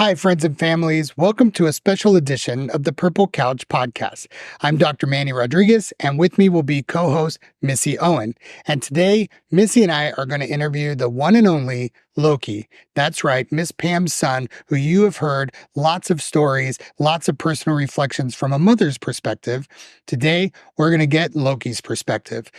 Hi, friends and families. Welcome to a special edition of the Purple Couch Podcast. I'm Dr. Manny Rodriguez, and with me will be co-host Missy Owen. And today, Missy and I are going to interview the one and only Loki. That's right, Miss Pam's son, who you have heard lots of stories, lots of personal reflections from a mother's perspective. Today, we're going to get Loki's perspective.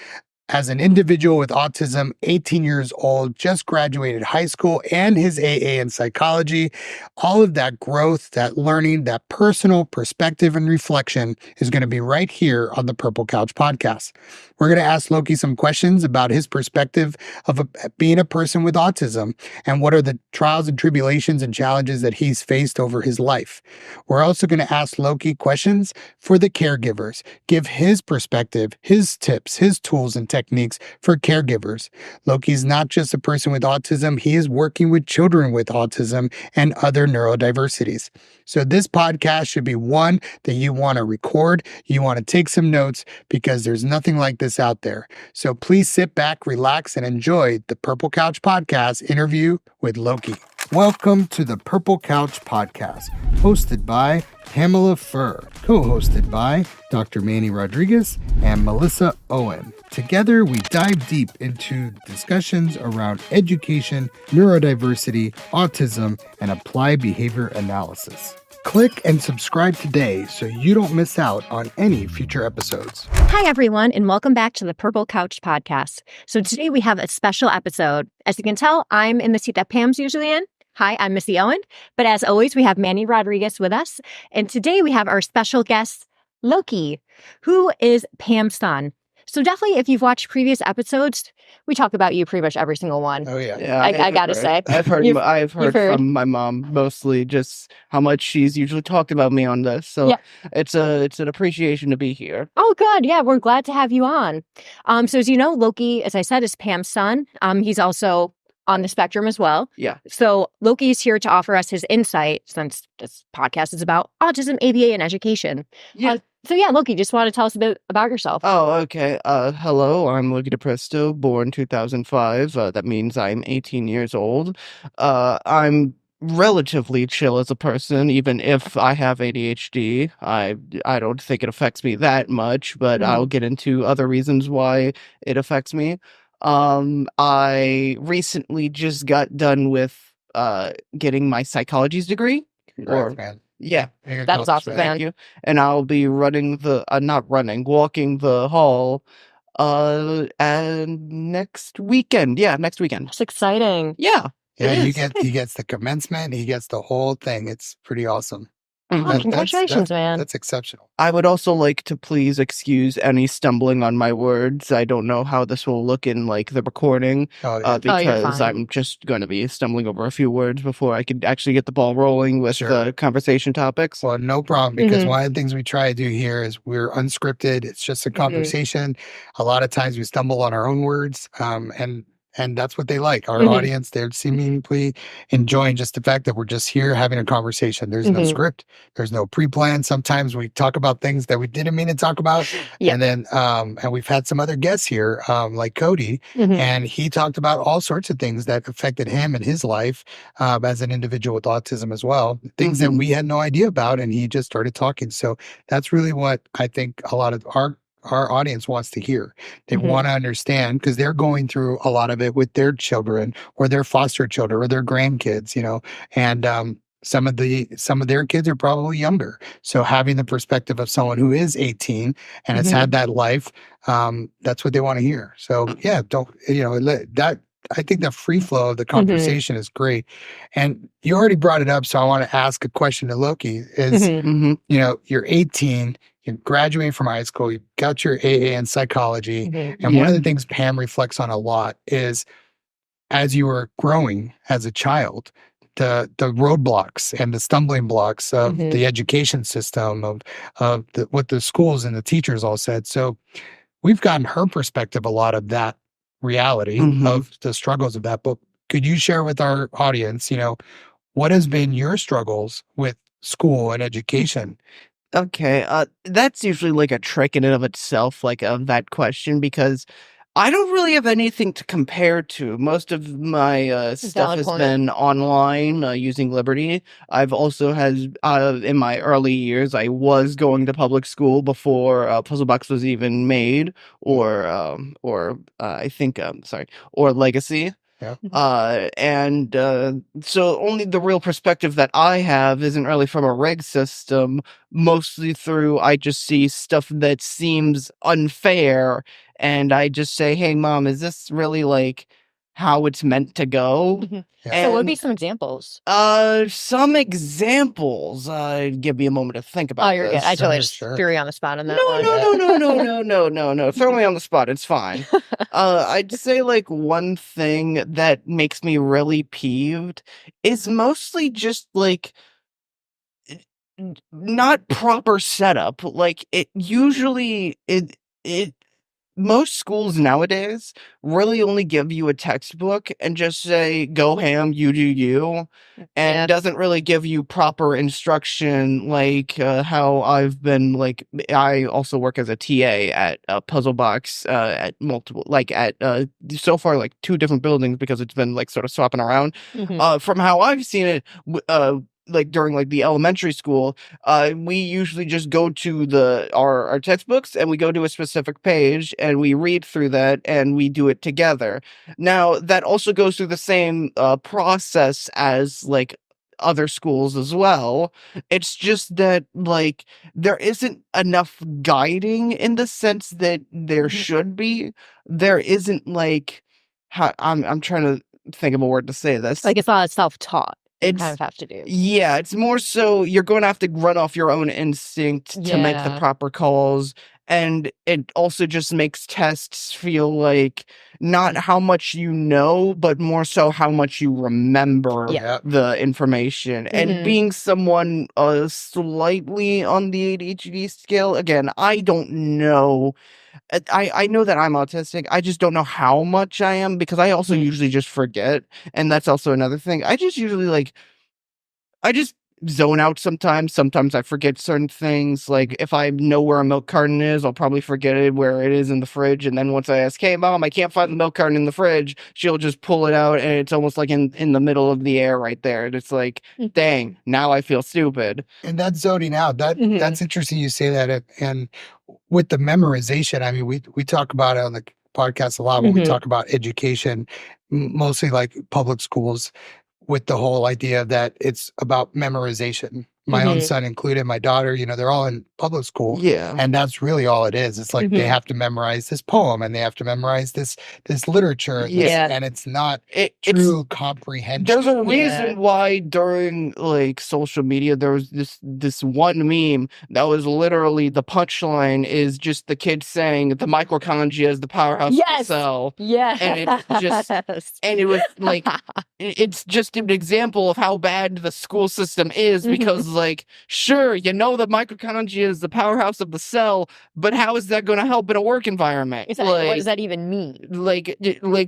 As an individual with autism, 18 years old, just graduated high school and his AA in psychology, all of that growth, that learning, that personal perspective and reflection is going to be right here on the Purple Couch Podcast. We're going to ask Loki some questions about his perspective of being a person with autism and what are the trials and tribulations and challenges that he's faced over his life. We're also going to ask Loki questions for the caregivers, give his perspective, his tips, his tools and techniques for caregivers. Loki's not just a person with autism, he is working with children with autism and other neurodiversities. So this podcast should be one that you want to record, you want to take some notes, because there's nothing like this out there. So please sit back, relax, and enjoy the Purple Couch Podcast interview with Loki. Welcome to the Purple Couch Podcast, hosted by Pamela Furr, co-hosted by Dr. Manny Rodriguez and Melissa Owen. Together, we dive deep into discussions around education, neurodiversity, autism, and applied behavior analysis. Click and subscribe today so you don't miss out on any future episodes. Hi, everyone, and welcome back to the Purple Couch Podcast. So today we have a special episode. As you can tell, I'm in the seat that Pam's usually in. Hi, I'm Missy Owen. But as always, we have Manny Rodriguez with us. And today we have our special guest, Loki, who is Pam's son. So definitely, if you've watched previous episodes, we talk about you pretty much every single one. Oh, yeah. Yeah, I gotta say. I've heard from my mom mostly just how much she's usually talked about me on this. So Yeah. it's an appreciation to be here. Oh, good. Yeah, we're glad to have you on. So as you know, Loki, as I said, is Pam's son. He's also on the spectrum as well. Yeah. So Loki is here to offer us his insight, since this podcast is about autism, ABA, and education. Yeah. So yeah, Loki, just want to tell us a bit about yourself. Oh, okay. Hello, I'm Loki DePresto, born 2005. That means I'm 18 years old. I'm relatively chill as a person, even if I have ADHD. I don't think it affects me that much, but I'll get into other reasons why it affects me. I recently just got done with getting my psychology's degree. Congrats, man. Yeah, That's awesome, man. thank you. And I'll be walking the hall and next weekend. Yeah, next weekend. That's exciting. Yeah. Yeah, it he gets the commencement, he gets the whole thing. It's pretty awesome. Mhm. Oh, congratulations, man. That's exceptional. I would also like to please excuse any stumbling on my words. I don't know how this will look in like the recording, Oh, yeah. you're because fine. I'm just going to be stumbling over a few words before I could actually get the ball rolling with Sure. the conversation topics. Well, no problem, because Mhm. one of the things we try to do here is we're unscripted. It's just a conversation. A lot of times we stumble on our own words, and that's what they like. Our Mhm. audience, they're seemingly enjoying just the fact that we're just here having a conversation. There's no Mhm. script. There's no pre-plan. Sometimes we talk about things that we didn't mean to talk about. Yeah. And then, and we've had some other guests here, like Cody, Mhm. and he talked about all sorts of things that affected him and his life as an individual with autism as well, things that Mhm. we had no idea about, and he just started talking. So that's really what I think a lot of our audience wants to hear. They Mhm. want to understand, because they're going through a lot of it with their children or their foster children or their grandkids, and some of their kids are probably younger. So having the perspective of someone who is 18 and has Mhm. had that life, that's what they want to hear. So yeah, that I think the free flow of the conversation is great. And you already brought it up, so I want to ask a question to Loki. Is Mhm. Mhm. you're 18, you're graduating from high school, you got your AA in psychology, Mhm. and one Yeah. of the things Pam reflects on a lot is, as you were growing as a child, the roadblocks and the stumbling blocks of Mhm. the education system, of what the schools and the teachers all said. So we've gotten her perspective, a lot of that reality Mhm. of the struggles of that. But could you share with our audience, what has been your struggles with school and education? Okay, that's usually like a trick in and of itself, like of that question, because I don't really have anything to compare to. Most of my stuff Valid has point. been online using Liberty. I've also had in my early years, I was going to public school before Puzzlebox was even made, or I think sorry, or Legacy. Yeah. And so only the real perspective that I have isn't really from a reg system, mostly through I just see stuff that seems unfair, and I just say, "Hey, mom, is this really like how it's meant to go?" Mhm. Yeah. So what would be And some examples? some examples. Give me a moment to think Oh, about you're good. I this. totally Sure, just sure. threw you on the spot on that No, one. no, Yeah. no, no, no, no, no, no, no. Throw me on the spot. It's fine. I'd say like one thing that makes me really peeved is mostly just like not proper setup. Like it most schools nowadays really only give you a textbook and just say, "Go ham, you do you," and Yeah. doesn't really give you proper instruction like, how I've been like I also work as a TA at a puzzle box, at multiple like, at, so far, like, 2 different buildings because it's been, like, sort of swapping around. Mhm. From how I've seen it, like, during, like, the elementary school, we usually just go to our textbooks and we go to a specific page and we read through that and we do it together. Now that also goes through the same process as like other schools as well. It's just that like there isn't enough guiding in the sense that there Mhm. should be. There isn't like how I'm trying to think of a word to say this. Like it's all self-taught. You kind It's of have to do. yeah, it's more so you're going to have to run off your own instinct to make the Yeah. proper calls, and it also just makes tests feel like not how much you know, but more so how much you remember Yeah. Yeah. the information. And Mhm. being someone slightly on the ADHD scale, again, I don't know. I know that I'm autistic. I just don't know how much I am because I also Mhm. usually just forget, and that's also another thing. I just usually like I just zone out sometimes. Sometimes I forget certain things. Like if I know where a milk carton is, I'll probably forget it where it is in the fridge. And then once I ask, "Hey mom, I can't find the milk carton in the fridge," she'll just pull it out and it's almost like in the middle of the air right there. And it's like, Mm. dang, now I feel stupid. And that's zoning out. Mhm. That's interesting you say that. And with the memorization, I mean, we talk about it on the podcast a lot when we Mhm. talk about education, mostly like public schools, with the whole idea that it's about memorization. My own Mhm. son included, my daughter, they're all in public school, Yeah. and that's really all it is. It's like they Mhm. have to memorize this poem and they have to memorize this literature and Yeah. this, Yeah. and it's not It's true comprehension. there's a Yeah. reason why during like social media there was this one meme that was literally the punchline is just the kid saying the mitochondria is the powerhouse of the Yes. cell. Yes. And it's just and it was like it's just an example of how bad the school system is Mhm. because like sure the mitochondria is the powerhouse of the cell, but how is that going to help in a work environment? Exactly. What does that even mean? Like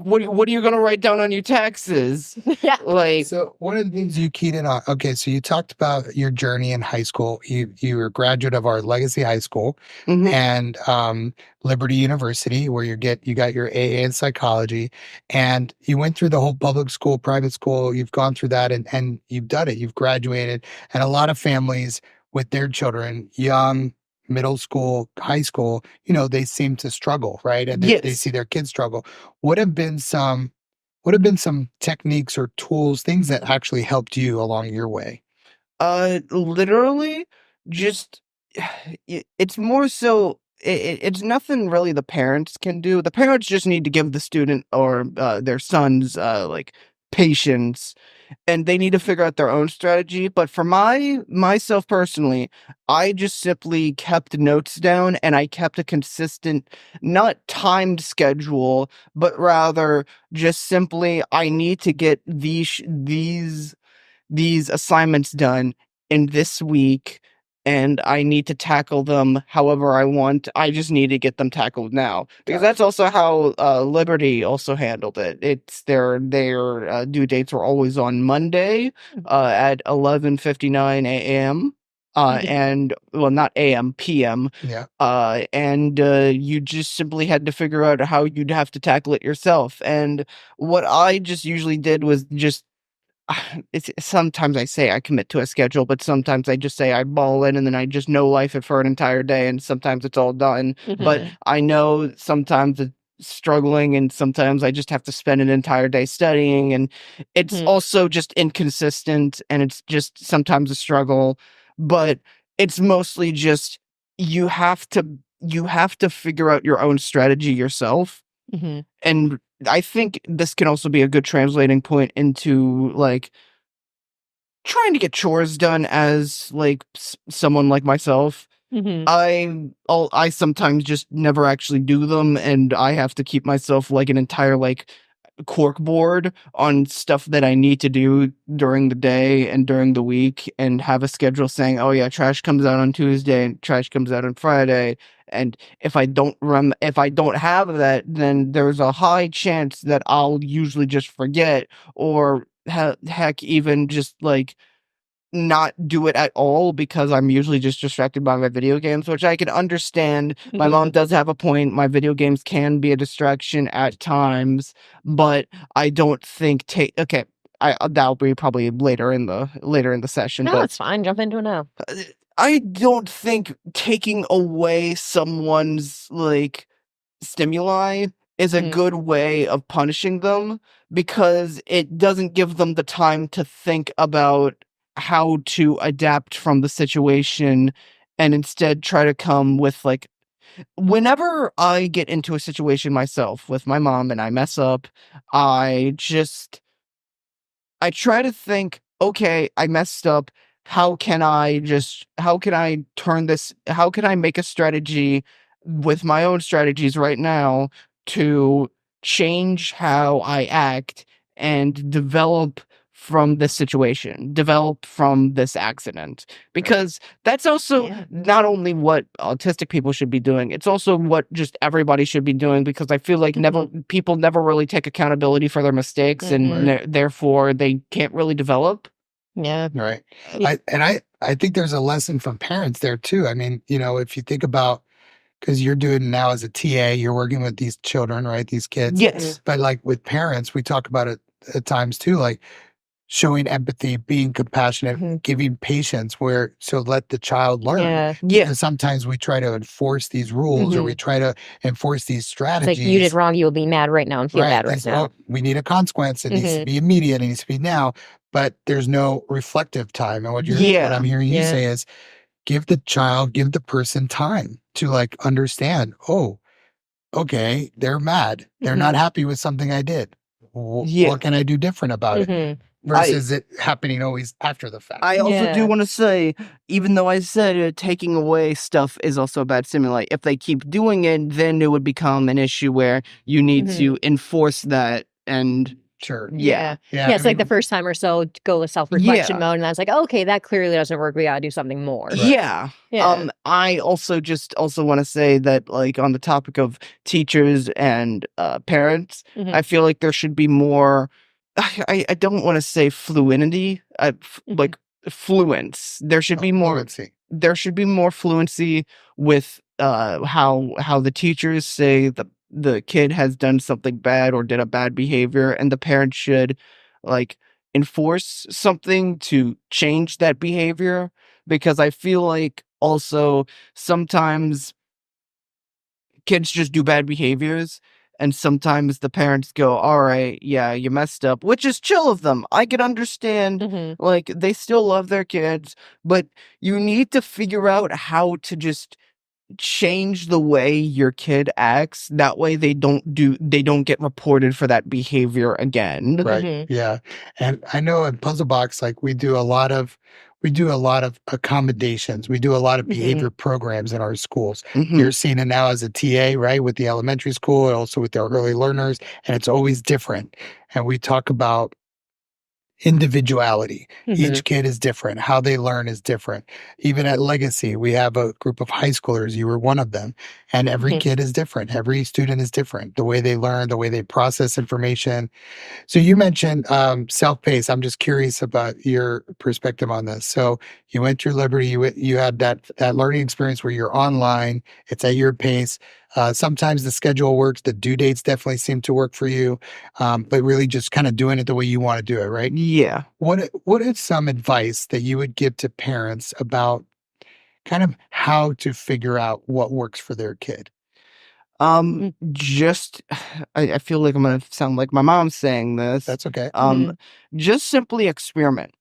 what are you going to write down on your taxes? Yeah. Like So one of the things you keyed in on, okay, so you talked about your journey in high school. You were a graduate of our Legacy High School mhm. and Liberty University, where you got your AA in psychology, and you went through the whole public school, private school. You've gone through that, and you've done it. You've graduated, and a lot of families with their children, young, middle school, high school, they seem to struggle, right? And they Yes. see their kids struggle. What have been some what have been some techniques or tools, things that actually helped you along your way? Literally, just it's more so it's nothing really the parents can do. The parents just need to give the student or their sons like patience, and they need to figure out their own strategy. But for myself personally, I just simply kept notes down and I kept a consistent, not timed schedule, but rather just simply I need to get these assignments done in this week and I need to tackle them however I want. I just need to get them tackled now because Gotcha. that's also how Liberty also handled it. It's their due dates were always on Monday at 11:59 a.m. and well, not AM, PM. Yeah. And you just simply had to figure out how you'd have to tackle it yourself. And what I just usually did was just it's sometimes I say I commit to a schedule, but sometimes I just say I ball in and then I just know life it for an entire day, and sometimes it's all done. But I know sometimes it's struggling, and sometimes I just have to spend an entire day studying, and it's also just inconsistent, and it's just sometimes a struggle. But it's mostly just you have to you have to figure out your own strategy yourself. And I think this can also be a good translating point into like trying to get chores done as like someone like myself. I sometimes just never actually do them, and I have to keep myself like an entire like cork board on stuff that I need to do during the day and during the week, and have a schedule saying, oh yeah, trash comes out on Tuesday and trash comes out on Friday. And if I don't have that, then there's a high chance that I'll usually just forget, or heck, even just like not do it at all because I'm usually just distracted by my video games, which I can understand. My mom does have a point. My video games can be a distraction at times, but I don't think okay. That'll be probably later in the session. No, But it's fine. Jump into it now. I don't think taking away someone's like stimuli is a good way of punishing them, because it doesn't give them the time to think about how to adapt from the situation, and instead try to come with like whenever I get into a situation myself with my mom and I mess up, I just I try to think, okay, I messed up. How can I turn this, how can I make a strategy with my own strategies right now to change how I act and develop from this situation, develop from this accident? Because that's also not only what autistic people should be doing, it's also what just everybody should be doing, because I feel like people never really take accountability for their mistakes, and therefore they can't really develop. Yeah. Right. I think there's a lesson from parents there too. I mean, if you think about, because you're doing now as a TA, you're working with these children, right? These kids. Yes. But like with parents, we talk about it at times too, like showing empathy, being compassionate, giving patience, so let the child learn. Yeah. Because sometimes we try to enforce these rules, or we try to enforce these It's strategies. like you did wrong. You will be mad right now and feel bad right now. We need a consequence. It needs to be immediate. It needs to be now. But there's no reflective time. And what I'm hearing you say is give the person time to like understand, oh, okay, they're mad. They're not happy with something I did. What can I do different about it? Versus it happening always after the fact. I also do want to say, even though I said taking away stuff is also a bad stimuli, if they keep doing it, then it would become an issue where you need to enforce that. And sure. Yeah. It's like the first time or so, go with self-reflection mode, and I was like, okay, that clearly doesn't work. We gotta do something more. Yeah. I also want to say that, like, on the topic of teachers and parents, I feel like there should be more. I don't want to say fluidity. Like fluence. There should be more fluency. There should be more fluency with how the teachers say the kid has done something bad or did a bad behavior, and the parent should like enforce something to change that behavior. Because I feel like also sometimes kids just do bad behaviors, and sometimes the parents go, all right, yeah, you messed up, which is chill of them. I can understand, like, they still love their kids, but you need to figure out how to just change the way your kid acts. That way they don't get reported for that behavior again. Right. Yeah. And I know in Puzzle Box, like we do a lot of accommodations. We do a lot of behavior programs in our schools. You're seeing it now as a TA, right? With the elementary school and also with our early learners. And it's always different. And we talk about individuality. Mhm. Each kid is different. How they learn is different. Even at Legacy, we have a group of high schoolers. You were one of them. And every Mhm. kid is different. Every student is different. The way they learn, the way they process information. So you mentioned self-paced. I'm just curious about your perspective on this. So you went through Liberty. You had that learning experience where you're online. It's at your pace. Sometimes the schedule works. The due dates definitely seem to work for you, but really just kind of doing it the way you want to do it, right? Yeah. What is some advice that you would give to parents about kind of how to figure out what works for their kid? Just I feel like I'm gonna sound like my mom saying this. That's okay. Just simply experiment.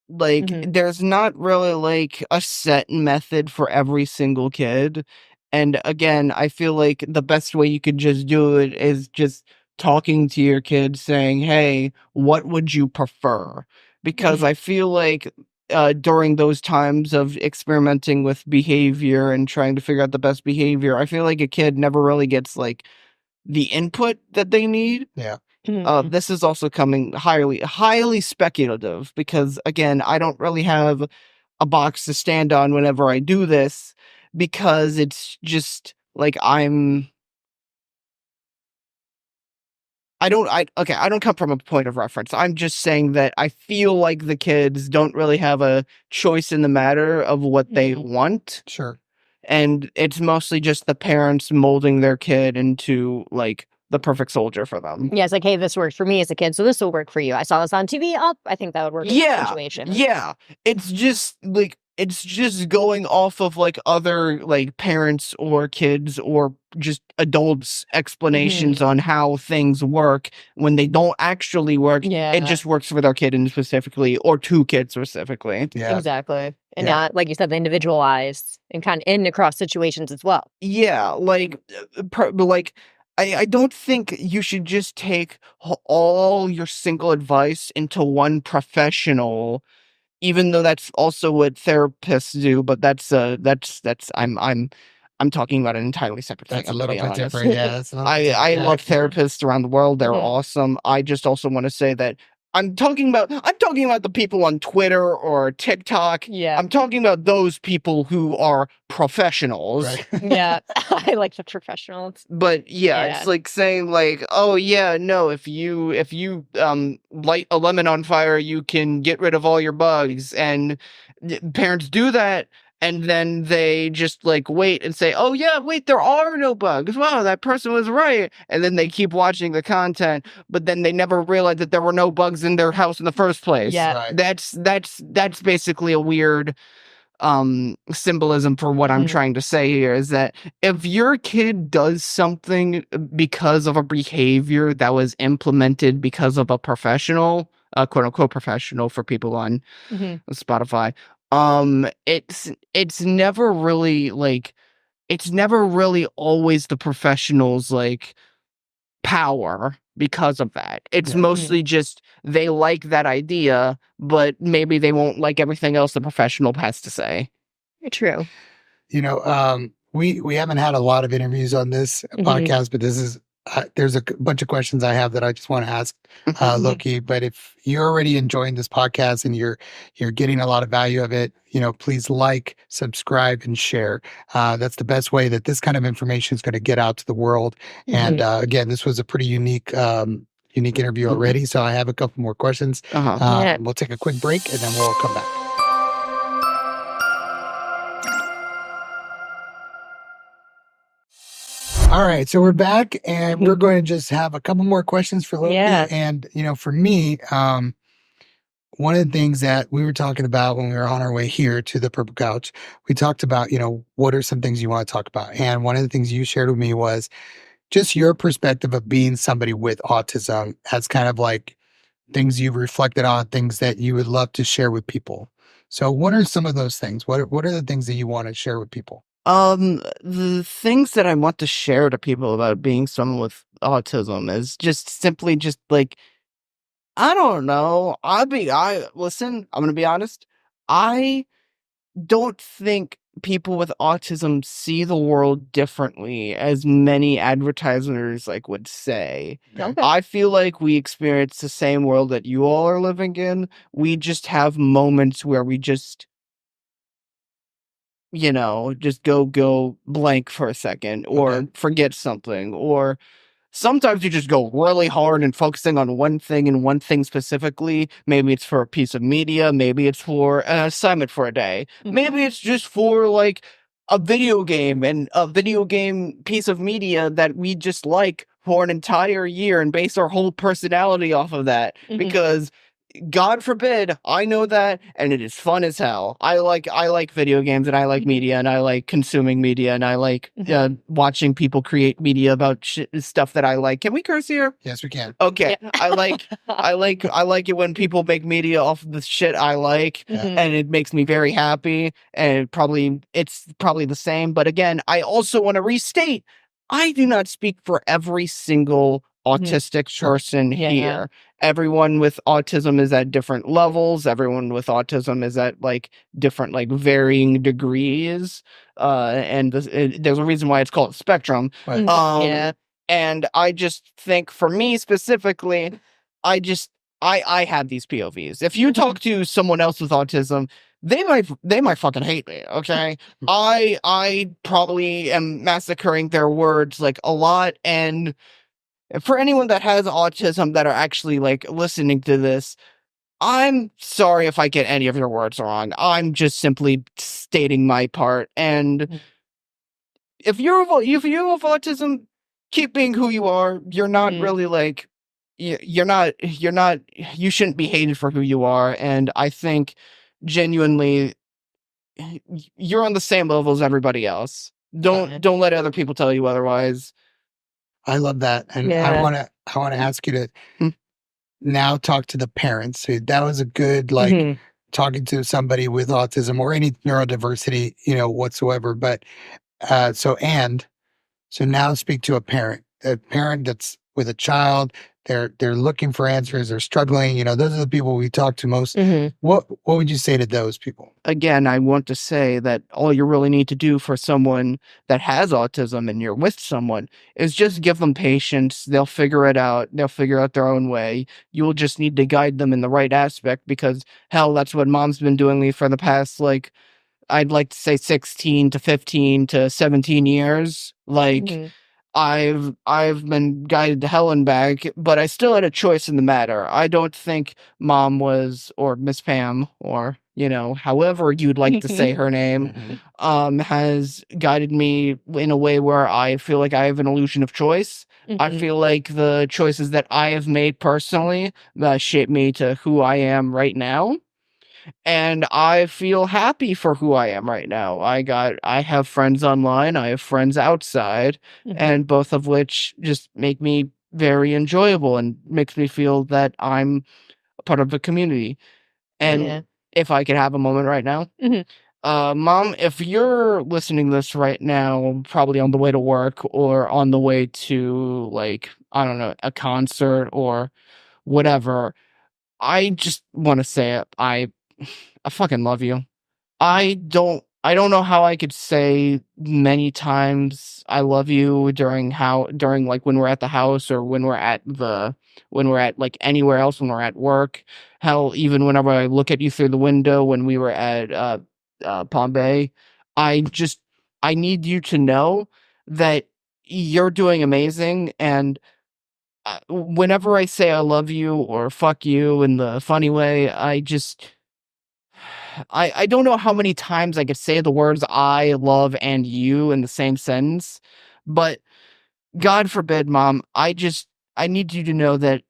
Like, Mhm. there's not really, like, a set method for every single kid, and again, I feel like the best way you could just do it is just talking to your kid saying, "Hey, what would you prefer?" Because I feel like, during those times of experimenting with behavior and trying to figure out the best behavior, I feel like a kid never really gets, like, the input that they need. Yeah. Mhm. This is also coming highly speculative because again, I don't really have a box to stand on whenever I do this because it's just like I don't come from a point of reference. I'm just saying that I feel like the kids don't really have a choice in the matter of what they Mhm. want, Sure. and it's mostly just the parents molding their kid into like the perfect soldier for them. Yeah, it's like, "Hey, this worked for me as a kid, so this will work for you. I saw this on TV. Oh, I think that would work in this Yeah, situation." yeah. It's just going off of, like, other, like, parents or kids or just adults' explanations Mhm. on how things work when they don't actually work. It Yeah, just works for their kid and specifically or 2 kids specifically. Yeah. exactly. And Yeah. not, like you said, the individualized and kind of in across situations as well. Yeah, like, but, like, I don't think you should just take all your single advice into one professional. Even though that's also what therapists do, but that's I'm talking about an entirely separate thing, That's a I'm gonna little be bit honest. different. Yeah, it's a little bit different. I Yeah. love therapists around the world, they're Mhm. awesome. I just also wanna say that I'm talking about the people on Twitter or TikTok. Yeah. I'm talking about those people who are professionals. Right. Yeah. I like the professionals. But yeah, Yeah. it's like saying like, "Oh yeah, no, if you light a lemon on fire, you can get rid of all your bugs." And parents do that and then they just like wait and say, "Oh yeah, wait, there are no bugs. Wow, that person was right." And then they keep watching the content, but then they never realize that there were no bugs in their house in the first place. Yeah. Right. That's basically a weird symbolism for what I'm Mhm. trying to say here is that if your kid does something because of a behavior that was implemented because of a professional, quote unquote professional for people on Mhm. Spotify, it's never really like it's never really always the professional's like power because of that. It's Yeah. mostly just they like that idea, but maybe they won't like everything else the professional has to say. True. We haven't had a lot of interviews on this Mhm. podcast, but this is there's a bunch of questions I have that I just want to ask Mhm. Mhm. Loki. But if you're already enjoying this podcast and you're getting a lot of value of it, please like, subscribe, and share. That's the best way that this kind of information is going to get out to the world. And Mhm. again, this was a pretty unique interview already. So I have a couple more questions. Uh-huh. Yeah. We'll take a quick break and then we'll come back. All right, so we're back and we're going to just have a couple more questions for Loki. Yeah. And for me, one of the things that we were talking about when we were on our way here to the Purple Couch, we talked about, what are some things you want to talk about? And one of the things you shared with me was just your perspective of being somebody with autism as kind of like things you've reflected on, things that you would love to share with people. So what are some of those things? What are the things that you want to share with people? The things that I want to share to people about being someone with autism is just simply just like, I don't know. I listen, I'm gonna be honest. I don't think people with autism see the world differently as many advertisers like would say. Okay. I feel like we experience the same world that you all are living in. We just have moments where we just, just go blank for a second, or Okay. forget something, or sometimes you just go really hard and focusing on one thing and one thing specifically. Maybe it's for a piece of media, maybe it's for an assignment for a day, maybe it's just for like a video game and a video game piece of media that we just like for an entire year and base our whole personality off of that. Because God forbid, I know that, and it is fun as hell. I like video games, and I like media, and I like consuming media, and I like watching people create media about stuff that I like. Can we curse here? Yes, we can. Okay, Yeah. I like it when people make media off of the shit I like, and it makes me very happy. And it's probably the same. But again, I also want to restate: I do not speak for every single autistic person here. Everyone with autism is at different levels. Everyone with autism is at like different, like varying degrees. And there's a reason why it's called a spectrum. Right. And I just think for me specifically, I have these POVs. If you talk to someone else with autism, they might fucking hate me, okay? I probably am massacring their words like a lot, and for anyone that has autism that are actually like listening to this, I'm sorry if I get any of your words wrong. I'm just simply stating my part. And if you have autism, keep being who you are. You're not really like you shouldn't be hated for who you are. And I think genuinely you're on the same level as everybody else. Don't let other people tell you otherwise. I love that. And I want to ask you to Hmm. now talk to the parents. So that was a good, like, talking to somebody with autism or any neurodiversity, whatsoever. But so now speak to a parent that's with a child. They're looking for answers. They're struggling. Those are the people we talk to most. What would you say to those people? Again, I want to say that all you really need to do for someone that has autism and you're with someone is just give them patience. They'll figure it out. They'll figure out their own way. You'll just need to guide them in the right aspect because hell, that's what mom's been doing for the past, like, I'd like to say 16 to 15 to 17 years. Like, I've been guided to hell and back, but I still had a choice in the matter. I don't think mom was, or Miss Pam, or however you'd like to say her name, has guided me in a way where I feel like I have an illusion of choice. I feel like the choices that I have made personally shape me to who I am right now. And I feel happy for who I am right now. I have friends online, I have friends outside, and both of which just make me very enjoyable and makes me feel that I'm a part of the community. And if I could have a moment right now, mom, if you're listening to this right now, probably on the way to work or on the way to, like, I don't know, a concert or whatever, I just want to say it. I fucking love you. I don't know how I could say many times I love you during like when we're at the house or when we're at like anywhere else, when we're at work. Hell, even whenever I look at you through the window when we were at Palm Bay, I need you to know that you're doing amazing. And whenever I say I love you or fuck you in the funny way, I don't know how many times I could say the words I love and you in the same sentence, but God forbid, mom, I need you to know that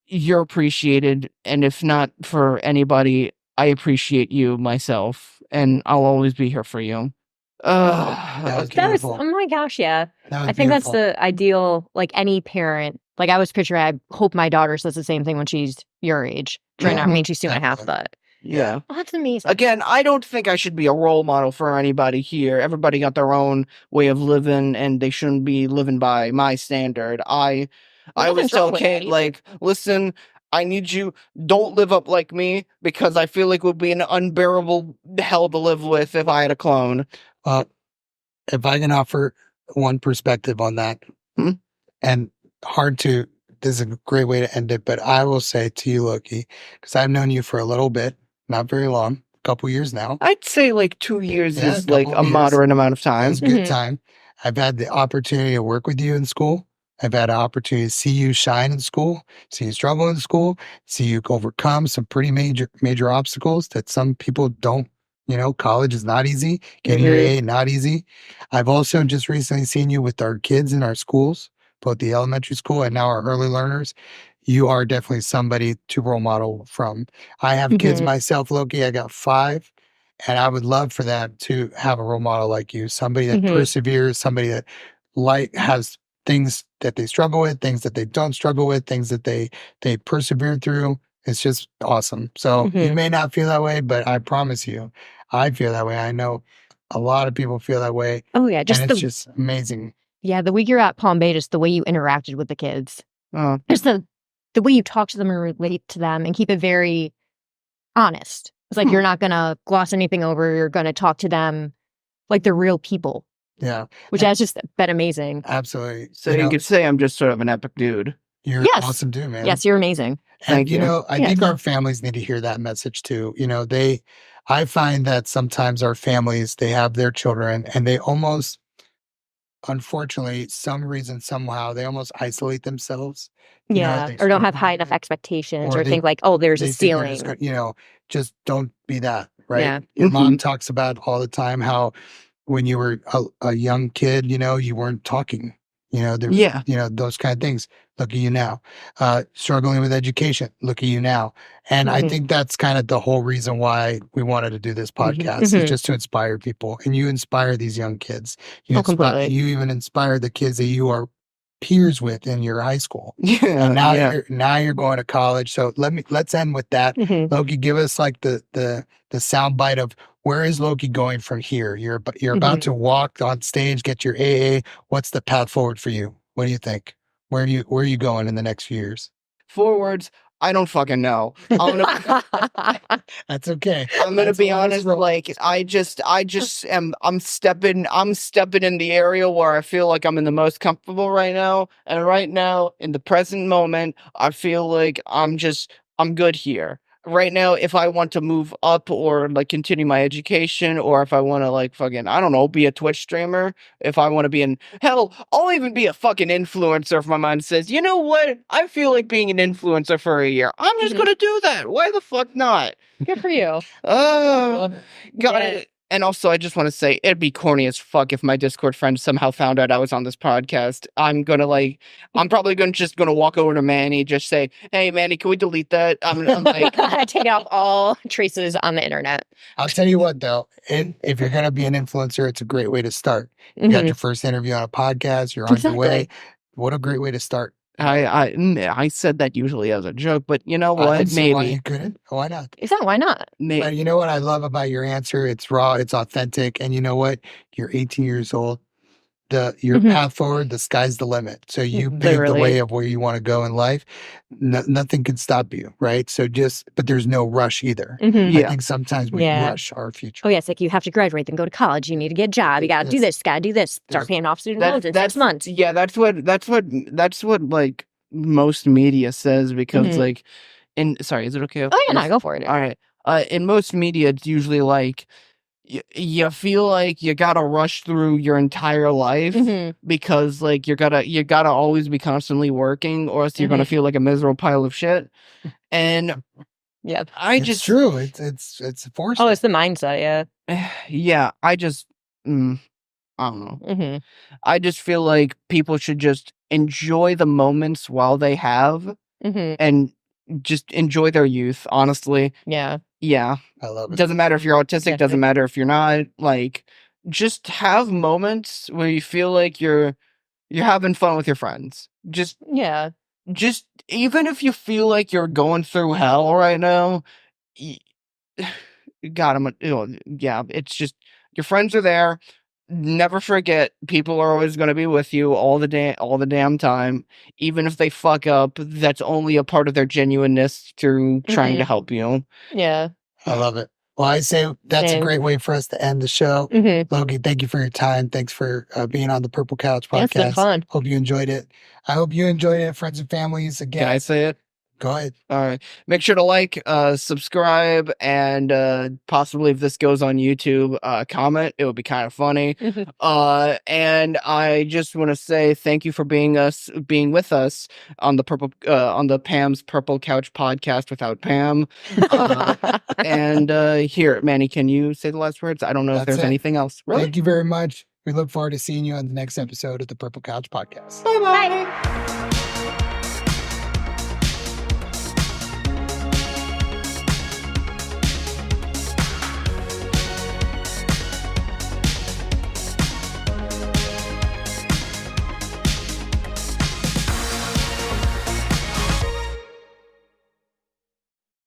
you're appreciated, and if not for anybody, I appreciate you myself, and I'll always be here for you. That was beautiful. Oh my gosh, yeah. That was I think that's beautiful. the ideal, like any parent. Like I was picturing, I hope my daughter says the same thing when she's your age. Right now, I mean, she's 2.5, but Yeah. oh, that's amazing. Again, I don't think I should be a role model for anybody here. Everybody got their own way of living, and they shouldn't be living by my standard. I always tell Kate, like, listen, I need you, don't live up like me, because I feel like it would be an unbearable hell to live with if I had a clone. If I can offer one perspective on that, Hmm? and this is a great way to end it, but I will say to you, Loki, because I've known you for a little bit, not very long, a couple years now. I'd say like 2 years Yeah, is like couple a of years. moderate amount of time. It's a good Mhm. time. I've had the opportunity to work with you in school. I've had an opportunity to see you shine in school, see you struggle in school, see you overcome some pretty major obstacles that some people don't. College is not easy. Getting your Mhm. AA, not easy. I've also just recently seen you with our kids in our schools, both the elementary school and now our early learners. You are definitely somebody to role model from. I have kids Mhm. myself, Loki. I got 5. And I would love for them to have a role model like you, somebody that Mhm. perseveres, somebody that has things that they struggle with, things that they don't struggle with, things that they persevere through. It's just awesome. So you Mhm. may not feel that way, but I promise you, I feel that way. I know a lot of people feel that way, Oh yeah, and just it's the just amazing. the week you're at Palm Bay, just the way you interacted with the kids, Oh, just the way you talk to them and relate to them, and keep it very honest. It's like Hmm. you're not gonna gloss anything over. You're gonna talk to them like they're real people, Yeah, which has just been amazing. absolutely. so you could say I'm just sort of an epic dude. You're Yes, awesome too, man. yes, you're amazing. And Thank you. I Yes. think our families need to hear that message too. I find that sometimes our families, they have their children and they almost, unfortunately, some reason, somehow, they almost isolate themselves. Yeah, They or don't have struggle high with enough it, expectations, or or think like, oh, there's a they think they're just ceiling. just don't be that, right? Yeah. Your mom Mhm. talks about all the time how when you were a young kid, you weren't talking. Yeah. Those kind of things. Look at you now. Struggling with education. Look at you now. And I Mhm. think that's kind of the whole reason why we wanted to do this podcast is Mhm. just to inspire people. And you inspire these young kids. Oh, completely. You even inspire the kids that you are peers with in your high school. Yeah. And Yeah. now you're going to college. So let's end with that. Mhm. Loki, give us like the sound bite of where is Loki going from here? You're about to walk on stage, get your AA. What's the path forward for you? What do you think? Where are you going in the next few years? Forwards, I don't fucking know. That's okay. I'm gonna That's be where I was honest, rolling. like I just I'm stepping in the area where I feel like I'm in the most comfortable right now. And right now, in the present moment, I feel like I'm good here. Right now, if I want to move up or like continue my education, or if I want to like fucking, I don't know, be a Twitch streamer, if I want to be hell, I'll even be a fucking influencer if my mind says, you know what? I feel like being an influencer for a year. I'm just Mhm. gonna do that. Why the fuck not? Good for you. Oh, got Yeah. it. And also, I just want to say it'd be corny as fuck if my Discord friend somehow found out I was on this podcast. I'm probably just gonna walk over to Manny, just say, "Hey, Manny, can we delete that?" I'm like, Take off all traces on the internet. I'll tell you what though, if you're gonna be an influencer, it's a great way to start. You got Mhm. your first interview on a podcast, you're on your way. Exactly. What a great way to start. I said that usually as a joke, but you know I what? don't see why Maybe, you couldn't. Why not? Exactly. Why not? But you know what I love about your answer? It's raw, it's authentic, and you know what? You're 18 years old. Your Mhm. path forward, the sky's the limit. So you pave the Literally. way of where you want to go in life. Nothing can stop you, right? But there's no rush either. Mhm. I yeah, think sometimes we Yeah. rush our future. Oh, yeah, it's like you have to graduate, then go to college. You need to get a job. You got to do Yes. this, got to do this. Start Yes. paying off student loans in 6 that's months. yeah, that's what like most media says because Mhm. like sorry, is it okay? Oh, yeah, no, go for it. All right. In most media, it's usually like you feel like you gotta rush through your entire life Mhm. because like you gotta always be constantly working, or else you're gonna feel like a miserable pile of shit. And Yeah. It's true. It's forced. Oh, it's the mindset. Yeah. yeah, I don't know. Mhm. I just feel like people should just enjoy the moments while they have Mhm. and just enjoy their youth, honestly. Yeah. Yeah. I love it. Doesn't matter if you're autistic, Exactly. doesn't matter if you're not, like just have moments where you feel like you're having fun with your friends. Just Yeah. even if you feel like you're going through hell right now, y- God, yeah, it's just your friends are there. Never forget, people are always going to be with you all the damn time. Even if they fuck up, that's only a part of their genuineness through trying to help you. Yeah. I love it. Well, I say that's a Same. great way for us to end the show. Loki, thank you for your time. Thanks for being on the Purple Couch Yeah, it's been podcast. fun. Hope you enjoyed it. I hope you enjoyed it, friends and families. Again, Can I say it? go ahead. All right. Make sure to like, subscribe, and possibly if this goes on YouTube, comment. It would be kind of funny. And I just want to say thank you for being with us on the Pam's Purple Couch podcast without Pam. And here, Manny, can you say the last words? I don't know if That's there's it. anything else. Really? Thank you very much. We look forward to seeing you on the next episode of the Purple Couch podcast. Bye-bye. Bye.